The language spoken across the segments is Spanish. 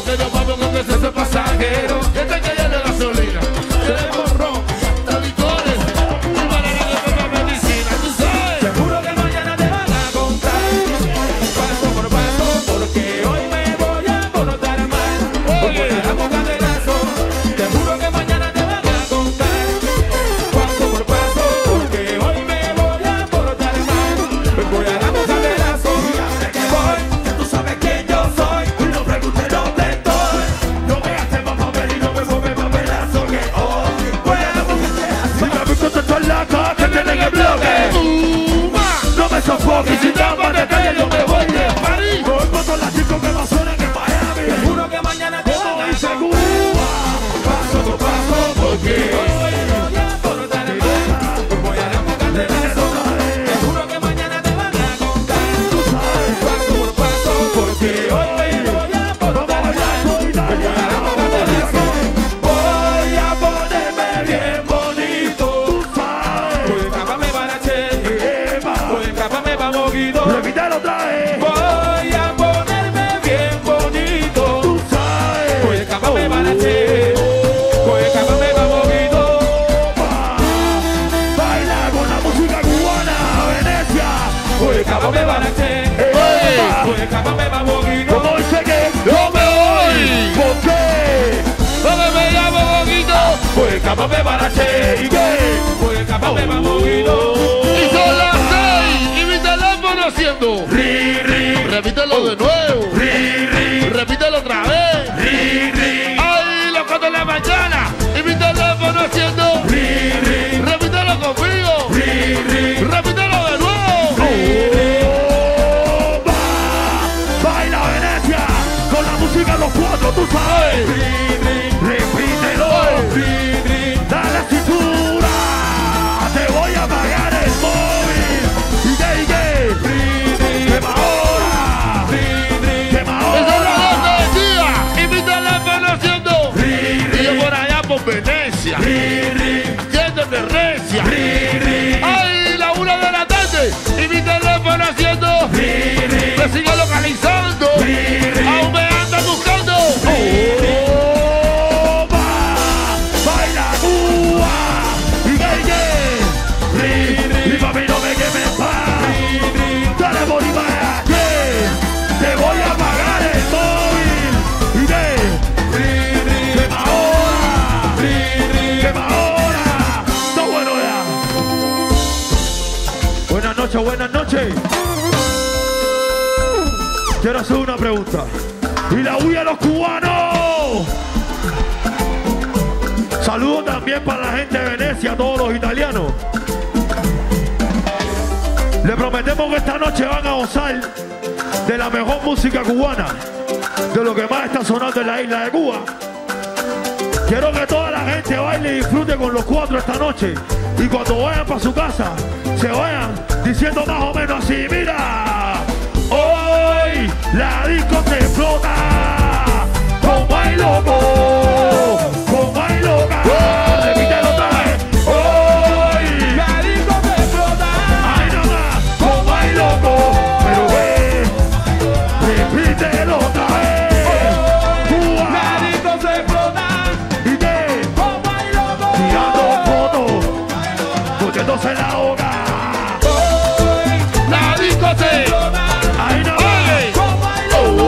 porque nos vamos con que se pasajero. Este que llena gasolina, queremos ron, licores, y banana que toma medicina, tú sabes. Seguro que mañana te van a contar paso por paso, porque hoy me voy a alborotar más. Porque la boca de lazo, te juro que mañana te van a contar paso por paso, porque hoy me voy a alborotar más. Me voy a la boca de lazo, ya sé que voy, que tú sabes quién yo soy, y no preguntes dónde estoy. No me haces más papel y no me mueves papelazo, que hoy voy a la boca de lazo. Si me busco estoy loco, que tienen el bloque. No me sofoques, si trampas de calle yo me voy de París. Voy con todas las chicos que no suenan en Miami. Te juro que mañana te van a seguro. Paso por paso, porque hoy me voy a alborotar más. Voy a la boca de lazo. Te juro que mañana te van a contar paso por paso, porque hoy me voy a alborotar más. Voy a la boca de lazo. Voy a ponerme bien bonito. Voy a escaparme barache. Voy a escaparme pa' moguito. Repítelo otra vez. Voy a ponerme bien bonito. Voy a escaparme barache. Voy a escaparme pa' moguito. Baila con la música cubana, Venecia. Voy a escaparme barache. Voy a escaparme pa' moguito. Como dice que ¡Yo me voy! ¿por qué? ¿Dónde me llamo, Boguito? Voy a escaparme barache. ¿Y qué? Voy a escaparme pa' moguito. Y son las 6 y mi teléfono haciendo. Repítelo de nuevo. Repítelo otra vez. Ay, las 4 de la mañana y mi teléfono haciendo. Repítelo conmigo. Repítelo de nuevo. Baila Venecia con la música los cuatro, tú sabes. Repítelo. Dale cintura. Te voy a pagar el móvil. ¿Y qué? Quema ahora. Quema Y son las ahora. 12 del día y mi teléfono haciendo. Y yo por allá por Venecia. Yendo de recia. Ay, la 1 de la tarde y mi teléfono haciendo. Me sigue localizando. Aún me anda buscando. Baila Cuba. ¿Y qué? Y papi no me quemes más. Dale Bolívar. Te voy a pagar el móvil. ¿Y qué? Quema ahora. Quema ahora. Está bueno ya. Buenas noches, buenas noches. Quiero hacer una pregunta. ¿Y la huya a los cubanos? Saludos también para la gente de Venecia, a todos los italianos. Le prometemos que esta noche van a gozar de la mejor música cubana, de lo que más está sonando en la isla de Cuba. Quiero que toda la gente baile y disfrute con los cuatro esta noche. Y cuando vayan para su casa, se vayan diciendo más o menos así: mira, hoy la disco se explota, como hay loco, como hay loca. Repítelo otra vez. Hoy La disco se explota. hay nada más, como hay loco. Pero repítelo otra vez. Cuba. La disco se explota. ¿Y qué? Como hay loco. Tirando fotos, poniéndose la hoga. La disco se Explota. Ahí no Oye. Como hay loco.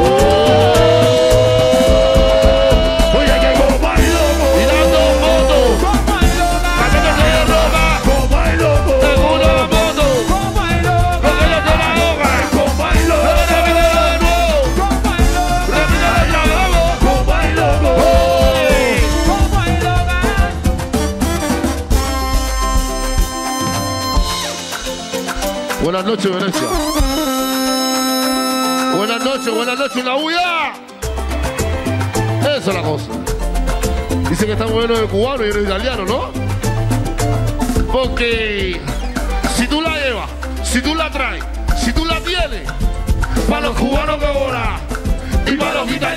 Oye, que como hay loco, tirando fotos. Como hay loca. Cambiándose de ropa. como hay loco, Seguro la moto. Como hay loca. Porque ella se la ahoga. como hay loco, Repítelo de nuevo. Como hay loca. Repítelo de nuevo. como hay loco. Oye. Como hay loca. Buenas noches, Venecia. Buenas noches, la huya. Esa es la cosa. Dice que estamos llenos de cubanos y de italianos, ¿no? Porque si tú la llevas, si tú la traes, si tú la tienes, para los cubanos que volan y para los italianos.